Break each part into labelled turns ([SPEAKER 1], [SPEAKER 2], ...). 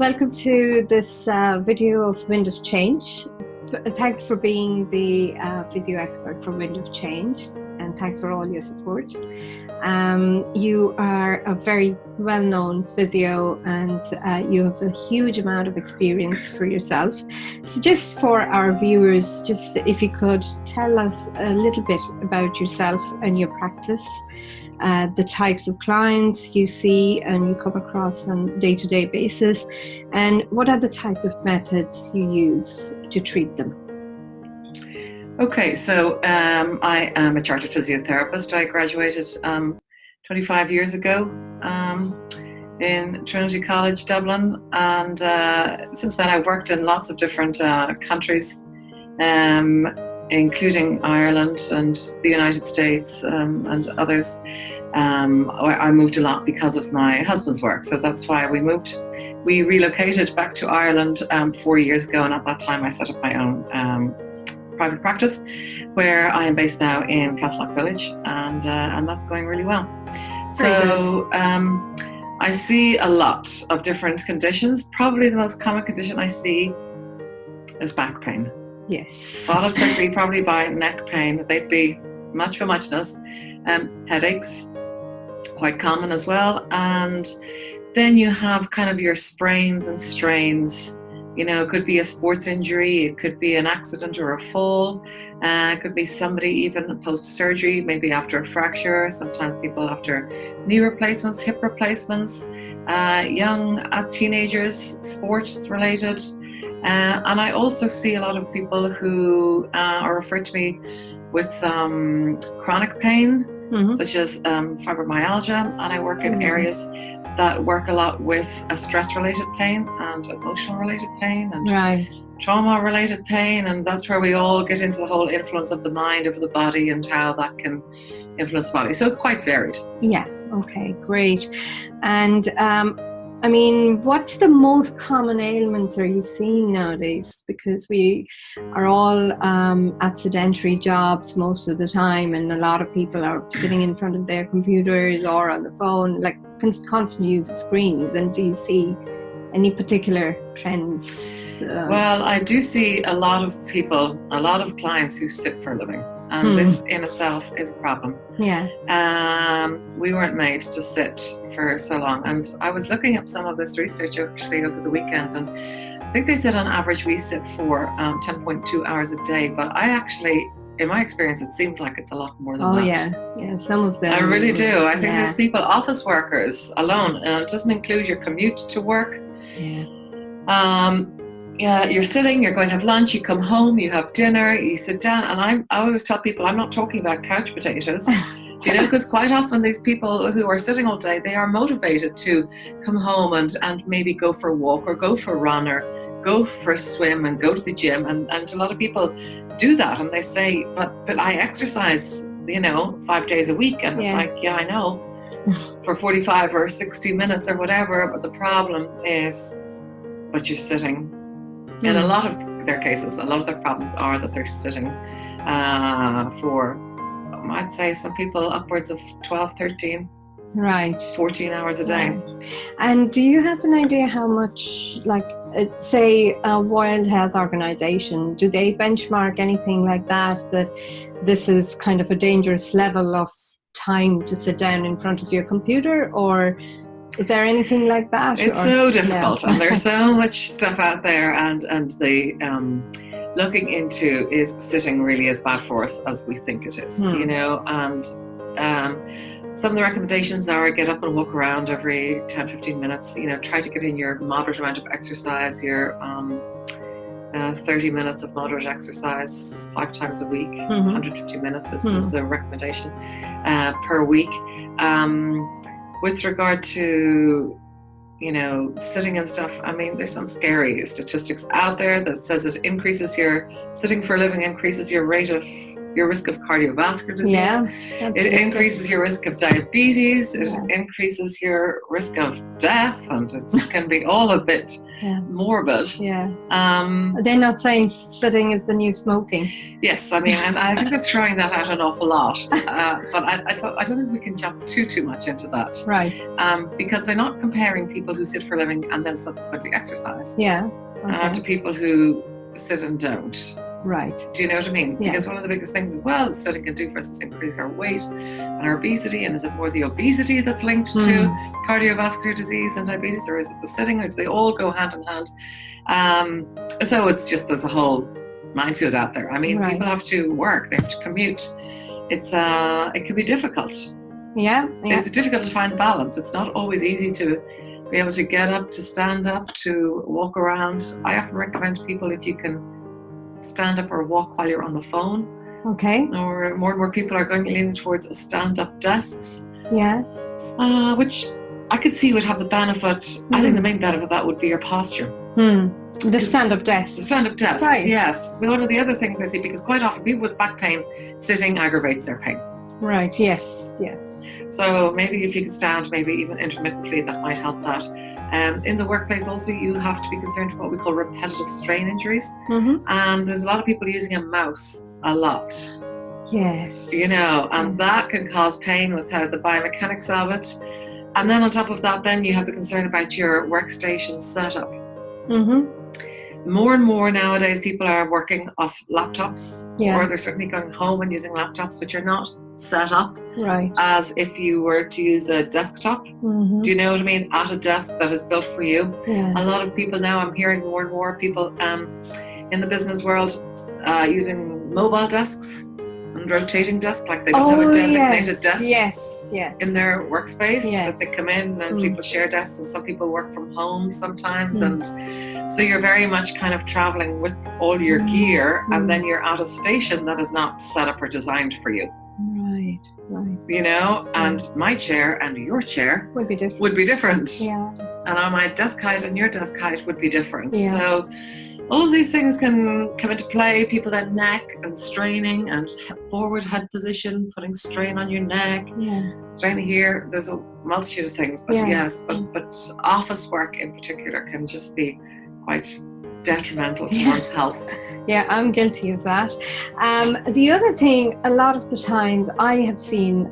[SPEAKER 1] Welcome to this video of Wind of Change. Thanks for being the physio expert for Wind of Change, and thanks for all your support. You are a very well-known physio, and you have a huge amount of experience for yourself. So just for our viewers, just if you could tell us a little bit about yourself and your practice, the types of clients you see and you come across on a day-to-day basis, and what are the types of methods you use to treat them?
[SPEAKER 2] Okay, so I am a chartered physiotherapist. I graduated 25 years ago in Trinity College, Dublin, and since then I've worked in lots of different countries, including Ireland and the United States and others. I moved a lot because of my husband's work, so that's why we moved. We relocated back to Ireland 4 years ago, and at that time I set up my own private practice, where I am based now in Castleknock village, and that's going really well. So I see a lot of different conditions. Probably the most common condition I see is back pain.
[SPEAKER 1] Yes.
[SPEAKER 2] Followed quickly probably by neck pain. They'd be much for muchness. Headaches, quite common as well. And then you have kind of your sprains and strains. You know, it could be a sports injury, it could be an accident or a fall, it could be somebody even post-surgery, maybe after a fracture, sometimes people after knee replacements, hip replacements, young teenagers, sports related. And I also see a lot of people who are referred to me with chronic pain, such as fibromyalgia, and I work in areas that work a lot with a stress-related pain and emotional-related pain and trauma-related pain, and that's where we all get into the whole influence of the mind over the body and how that can influence the body. So it's quite varied.
[SPEAKER 1] Yeah, okay, great. And I mean, what's the most common ailments are you seeing nowadays? Because we are all at sedentary jobs most of the time, and a lot of people are sitting in front of their computers or on the phone, like constantly using screens. And do you see any particular trends?
[SPEAKER 2] Well, I do see a lot of people, a lot of clients who sit for a living. And this in itself is a problem.
[SPEAKER 1] Yeah.
[SPEAKER 2] We weren't made to sit for so long. And I was looking up some of this research actually over the weekend, and I think they said on average we sit for 10.2 hours a day. But I actually, in my experience, it seems like it's a lot more than that.
[SPEAKER 1] Yeah, some of them.
[SPEAKER 2] I really do. I think there's people, office workers alone, and it doesn't include your commute to work. Yeah, you're sitting, you're going to have lunch, you come home, you have dinner, you sit down, and I always tell people I'm not talking about couch potatoes, do you know, because quite often these people who are sitting all day, they are motivated to come home and maybe go for a walk or go for a run or go for a swim and go to the gym, and a lot of people do that, and they say, but I exercise, 5 days a week, and it's like, yeah, I know, for 45 or 60 minutes or whatever, but the problem is, but you're sitting. In a lot of their cases, a lot of their problems are that they're sitting for, I'd say some people upwards of 12, 13, 14 hours a day.
[SPEAKER 1] And do you have an idea how much, like, say a World Health Organization, do they benchmark anything like that this is kind of a dangerous level of time to sit down in front of your computer, or is there anything like that?
[SPEAKER 2] It's so difficult, and there's so much stuff out there, and the looking into is sitting really as bad for us as we think it is, and some of the recommendations are get up and walk around every 10-15 minutes, try to get in your moderate amount of exercise, your 30 minutes of moderate exercise 5 times a week, 150 minutes is the recommendation per week. With regard to, sitting and stuff, I mean, there's some scary statistics out there that says it increases your, sitting for a living increases your rate of your risk of cardiovascular disease.
[SPEAKER 1] Yeah,
[SPEAKER 2] It
[SPEAKER 1] absolutely.
[SPEAKER 2] increases your risk of diabetes. It
[SPEAKER 1] Yeah.
[SPEAKER 2] increases your risk of death, and it can be all a bit
[SPEAKER 1] Yeah.
[SPEAKER 2] morbid.
[SPEAKER 1] Yeah. They're not saying sitting is the new smoking.
[SPEAKER 2] Yes, I mean, and I think they're throwing that out an awful lot. But I don't think we can jump too much into that.
[SPEAKER 1] Right.
[SPEAKER 2] Because they're not comparing people who sit for a living and then subsequently exercise
[SPEAKER 1] Yeah. Okay.
[SPEAKER 2] to people who sit and don't.
[SPEAKER 1] Right.
[SPEAKER 2] Do you know what I mean?
[SPEAKER 1] Yeah.
[SPEAKER 2] Because one of the biggest things as well that sitting can do for us is increase our weight and our obesity. And is it more the obesity that's linked to cardiovascular disease and diabetes, or is it the sitting, or do they all go hand in hand? So it's just, there's a whole minefield out there. I mean,
[SPEAKER 1] Right.
[SPEAKER 2] people have to work, they have to commute. It can be difficult.
[SPEAKER 1] Yeah.
[SPEAKER 2] It's difficult to find the balance. It's not always easy to be able to get up, to stand up, to walk around. I often recommend to people, if you can stand up or walk while you're on the phone.
[SPEAKER 1] Okay.
[SPEAKER 2] Or more and more people are leaning towards stand-up desks.
[SPEAKER 1] Yeah.
[SPEAKER 2] Which I could see would have the benefit. I think the main benefit of that would be your posture.
[SPEAKER 1] The stand-up desk.
[SPEAKER 2] The stand-up desks,
[SPEAKER 1] Right.
[SPEAKER 2] yes. One of the other things I see, because quite often people with back pain, sitting aggravates their pain.
[SPEAKER 1] Right. Yes. Yes.
[SPEAKER 2] So maybe if you can stand, maybe even intermittently, that might help that. In the workplace also, you have to be concerned with what we call repetitive strain injuries. And there's a lot of people using a mouse a lot.
[SPEAKER 1] Yes.
[SPEAKER 2] You know, and that can cause pain with how the biomechanics of it. And then on top of that, then you have the concern about your workstation setup. More and more nowadays, people are working off laptops, or they're certainly going home and using laptops which are not set up as if you were to use a desktop. Do you know what I mean? At a desk that is built for you. A lot of people now, I'm hearing more and more people in the business world using mobile desks and rotating desks, like they don't have a designated desk in their workspace that they come in, and people share desks, and some people work from home sometimes, and so you're very much kind of traveling with all your gear, and then you're at a station that is not set up or designed for you.
[SPEAKER 1] Right.
[SPEAKER 2] You know, and my chair and your chair
[SPEAKER 1] would be different.
[SPEAKER 2] And on my desk height and your desk height would be different. So all of these things can come into play. People have neck and straining, and forward head position, putting strain on your neck, straining here. There's a multitude of things, but but office work in particular can just be quite detrimental to one's health.
[SPEAKER 1] Yeah, I'm guilty of that. The other thing, a lot of the times I have seen,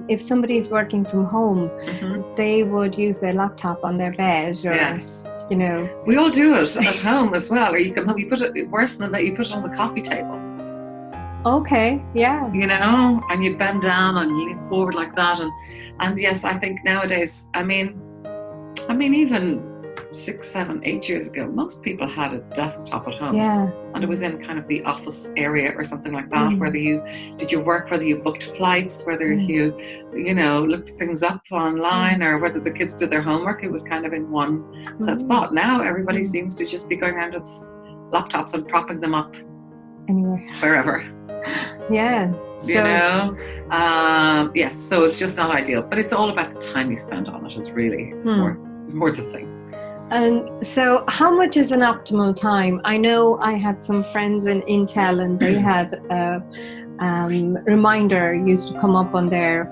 [SPEAKER 1] if somebody's working from home, they would use their laptop on their bed, or you know.
[SPEAKER 2] We all do it at home as well. Or you come home, you put it, worse than that, you put it on the coffee table.
[SPEAKER 1] Okay, yeah.
[SPEAKER 2] You know, and you bend down and you lean forward like that, and yes, I think nowadays, I mean even 6, 7, 8 years ago, most people had a desktop at home. And it was in kind of the office area or something like that, whether you did your work, whether you booked flights, whether you looked things up online, or whether the kids did their homework, it was kind of in one set spot. Now everybody seems to just be going around with laptops and propping them up
[SPEAKER 1] anywhere,
[SPEAKER 2] wherever. You know, yes, so it's just not ideal, but it's all about the time you spend on it. It's more the thing.
[SPEAKER 1] And so how much is an optimal time? I know I had some friends in Intel, and they had a reminder used to come up on their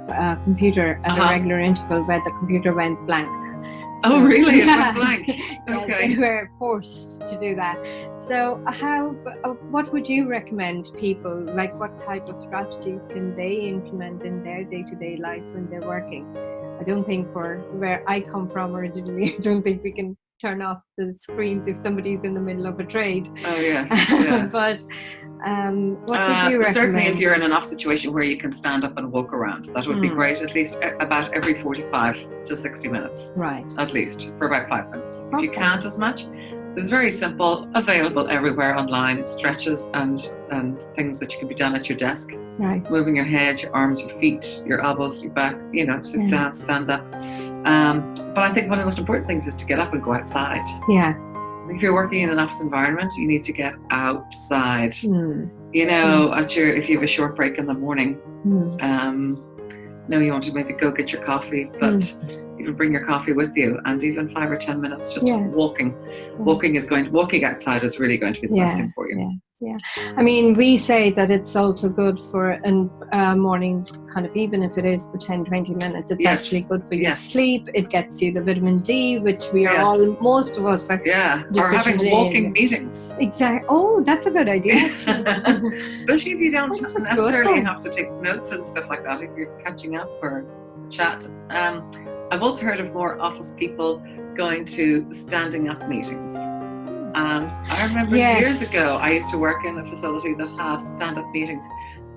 [SPEAKER 1] computer at a regular interval where the computer went blank. So,
[SPEAKER 2] oh, really? It went blank? Okay.
[SPEAKER 1] They were forced to do that. So what would you recommend people, like what type of strategies can they implement in their day-to-day life when they're working? I don't think, for where I come from originally, I don't think we can turn off the screens if somebody's in the middle of a trade.
[SPEAKER 2] Oh, yes.
[SPEAKER 1] But what would you recommend?
[SPEAKER 2] Certainly if you're in an off situation where you can stand up and walk around, that would be great, at least about every 45 to 60 minutes.
[SPEAKER 1] Right.
[SPEAKER 2] At least, for about 5 minutes. If you can't as much, it's very simple, available everywhere online, stretches and things that you can be done at your desk.
[SPEAKER 1] Right. Moving
[SPEAKER 2] your head, your arms, your feet, your elbows, your back, sit down, stand up. But I think one of the most important things is to get up and go outside.
[SPEAKER 1] Yeah.
[SPEAKER 2] If you're working in an office environment, you need to get outside. If you have a short break in the morning, you want to maybe go get your coffee, but even bring your coffee with you, and even 5 or 10 minutes just walking. Walking outside is really going to be the best thing for you.
[SPEAKER 1] Yeah. I mean, we say that it's also good for a morning kind of, even if it is for 10, 20 minutes, it's
[SPEAKER 2] Yes.
[SPEAKER 1] actually good for your
[SPEAKER 2] Yes.
[SPEAKER 1] sleep. It gets you the vitamin D, which we are all, most of us are
[SPEAKER 2] or having
[SPEAKER 1] deficient
[SPEAKER 2] walking
[SPEAKER 1] in.
[SPEAKER 2] meetings.
[SPEAKER 1] Exactly. Oh, that's a good idea, actually.
[SPEAKER 2] Especially if you don't
[SPEAKER 1] That's a good
[SPEAKER 2] necessarily
[SPEAKER 1] one.
[SPEAKER 2] have to take notes and stuff like that, if you're catching up or chat. I've also heard of more office people going to standing up meetings. And I remember years ago, I used to work in a facility that had stand-up meetings.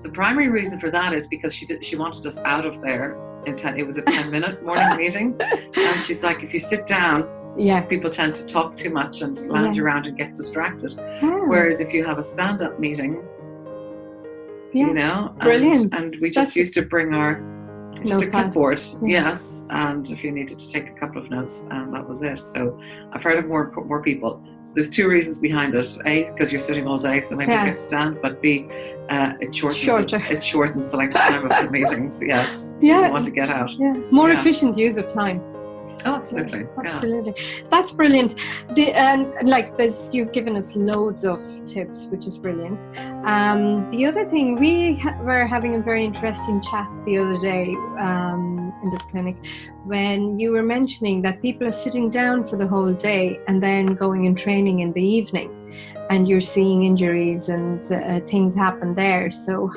[SPEAKER 2] The primary reason for that is because she wanted us out of there in 10. It was a 10-minute morning meeting, and she's like, if you sit down, people tend to talk too much and lounge around and get distracted. Whereas if you have a stand-up meeting, you know,
[SPEAKER 1] brilliant.
[SPEAKER 2] And we just used to bring our just a clipboard, yes, and if you needed to take a couple of notes, and that was it. So I've heard of more people. There's two reasons behind it. A, because you're sitting all day, so maybe you get to stand, but B, it shortens the length of time of the meetings. Yes, so you want to get out.
[SPEAKER 1] More efficient use of time.
[SPEAKER 2] Oh, absolutely.
[SPEAKER 1] Absolutely. That's brilliant. You've given us loads of tips, which is brilliant. The other thing, we were having a very interesting chat the other day in this clinic, when you were mentioning that people are sitting down for the whole day and then going and training in the evening, and you're seeing injuries and things happen there. So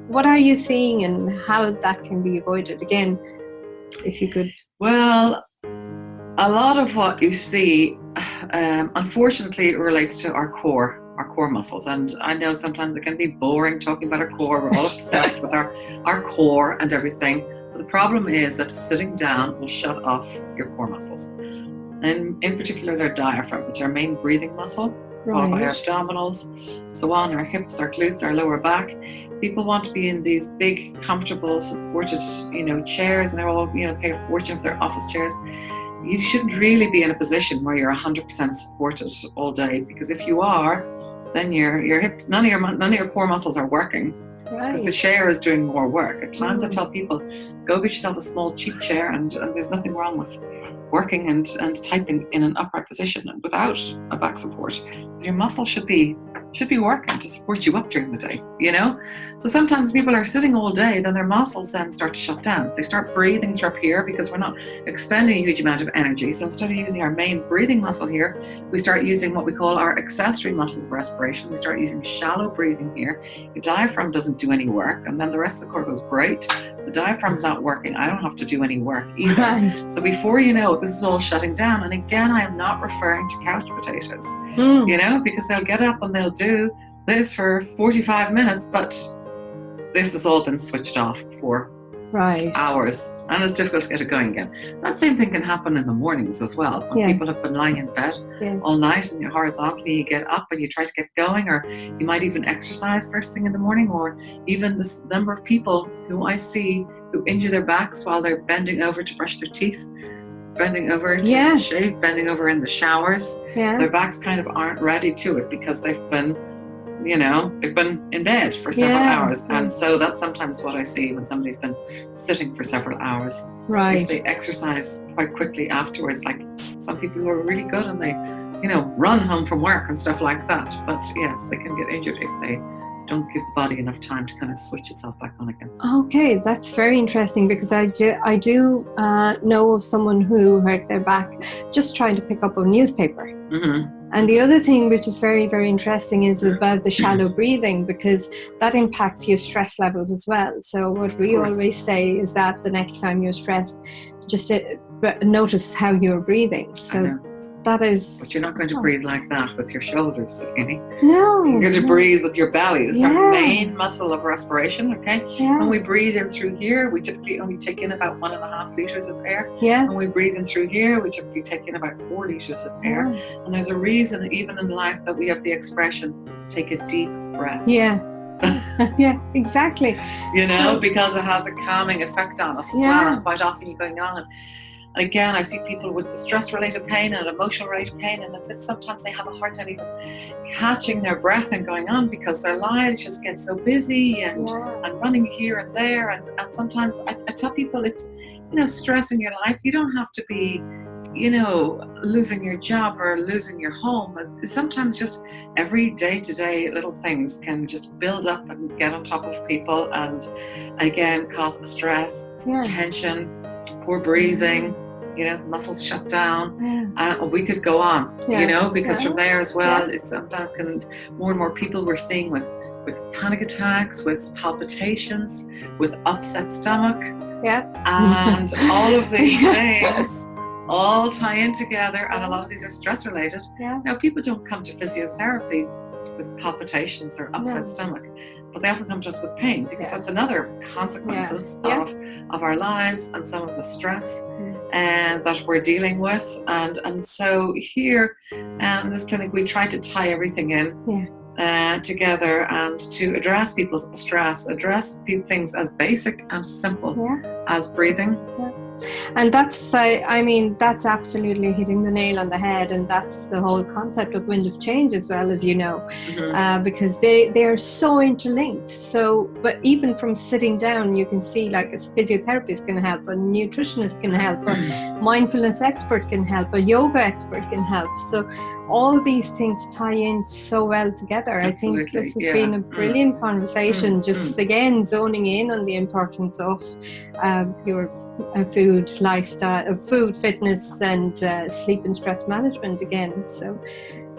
[SPEAKER 1] what are you seeing, and how that can be avoided? Again, if you could.
[SPEAKER 2] Well, a lot of what you see, unfortunately, relates to our core muscles. And I know sometimes it can be boring talking about our core. We're all obsessed with our core and everything. But the problem is that sitting down will shut off your core muscles. And in particular, our diaphragm, which is our main breathing muscle, followed by our abdominals, so on, our hips, our glutes, our lower back. People want to be in these big, comfortable, supported, chairs, and they're all, pay a fortune for their office chairs. You shouldn't really be in a position where you're 100% supported all day, because if you are, then your hips, none of your core muscles are working, because the chair is doing more work. At times I tell people, go get yourself a small cheap chair, and there's nothing wrong with working and typing in an upright position without a back support. So your muscles should be working to support you up during the day, So sometimes people are sitting all day, then their muscles then start to shut down. They start breathing through up here because we're not expending a huge amount of energy. So instead of using our main breathing muscle here, we start using what we call our accessory muscles of respiration. We start using shallow breathing here. Your diaphragm doesn't do any work, and then the rest of the core goes, great, the diaphragm's not working, I don't have to do any work either. So before you know it, this is all shutting down. And again, I am not referring to couch potatoes, because they'll get up and they'll do this for 45 minutes, but this has all been switched off for hours, and it's difficult to get it going again. That same thing can happen in the mornings as well, when people have been lying in bed all night and you're horizontally, you get up and you try to get going, or you might even exercise first thing in the morning, or even this number of people who I see who injure their backs while they're bending over to brush their teeth, bending over to shave, bending over in the showers. Their backs kind of aren't ready to it because they've been in bed for several hours. And so that's sometimes what I see when somebody's been sitting for several hours. If they exercise quite quickly afterwards, like some people who are really good and they, run home from work and stuff like that. But yes, they can get injured if they don't give the body enough time to kind of switch itself back on again.
[SPEAKER 1] Okay, that's very interesting, because I do know of someone who hurt their back just trying to pick up a newspaper. And the other thing which is very, very interesting is about the shallow breathing, because that impacts your stress levels as well. So what we always say is that the next time you're stressed, just notice how you're breathing. So that is...
[SPEAKER 2] But you're not going to breathe like that with your shoulders, Amy.
[SPEAKER 1] No.
[SPEAKER 2] You're going to breathe with your belly. It's our main muscle of respiration, okay? When we breathe in through here, we typically only take in about 1.5 liters of air. When we breathe in through here, we typically take in about 4 liters of air. And there's a reason, even in life, that we have the expression, take a deep breath.
[SPEAKER 1] Exactly.
[SPEAKER 2] Because it has a calming effect on us as well. And quite often you're going on and again, I see people with stress-related pain and emotional-related pain, and it's if sometimes they have a hard time even catching their breath and going on, because their lives just get so busy and running here and there. And sometimes I tell people, it's stress in your life. You don't have to be losing your job or losing your home. Sometimes just every day-to-day little things can just build up and get on top of people, and again cause stress, tension, poor breathing, muscles shut down. We could go on, because from there as well, it sometimes can, more and more people we're seeing with panic attacks, with palpitations, with upset stomach, and all of these things all tie in together, and a lot of these are stress related. Now, people don't come to physiotherapy with palpitations or upset stomach, but they often come to us with pain, because that's another consequences of our lives and some of the stress and that we're dealing with. And so here in this clinic, we try to tie everything in together, and to address people's stress, address things as basic and simple as breathing.
[SPEAKER 1] And that's, that's absolutely hitting the nail on the head, and that's the whole concept of Wind of Change as well, as you know, because they are so interlinked. So, but even from sitting down, you can see, like, a physiotherapist can help, a nutritionist can help, a mindfulness expert can help, a yoga expert can help. So all these things tie in so well together.
[SPEAKER 2] Absolutely.
[SPEAKER 1] I think this has been a brilliant conversation, just again zoning in on the importance of your food lifestyle, food, fitness, and sleep and stress management again. So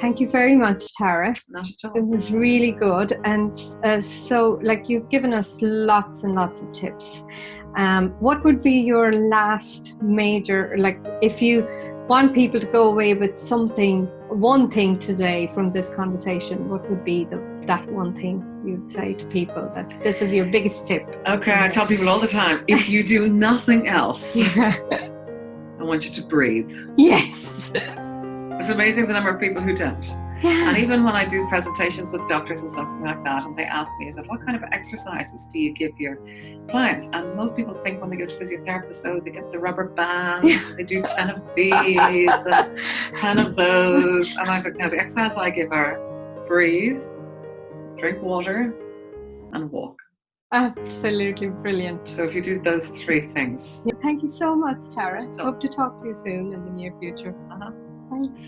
[SPEAKER 1] thank you very much, Tara.
[SPEAKER 2] Not at all.
[SPEAKER 1] It was really good. And so, like, you've given us lots and lots of tips. What would be your last major, like, if you want people to go away with one thing today from this conversation, what would be that one thing you'd say to people, that this is your biggest tip?
[SPEAKER 2] Okay, I tell people all the time, if you do nothing else, I want you to breathe.
[SPEAKER 1] Yes.
[SPEAKER 2] It's amazing the number of people who don't. And even when I do presentations with doctors and stuff like that, and they ask me, what kind of exercises do you give your clients? And most people think when they go to physiotherapists, they get the rubber bands, and they do 10 of these and 10 of those. And I said, no, the exercise I give are breathe, drink water, and walk.
[SPEAKER 1] Absolutely brilliant.
[SPEAKER 2] So if you do those 3 things.
[SPEAKER 1] Thank you so much, Tara. Hope to talk to you soon in the near future. Thanks.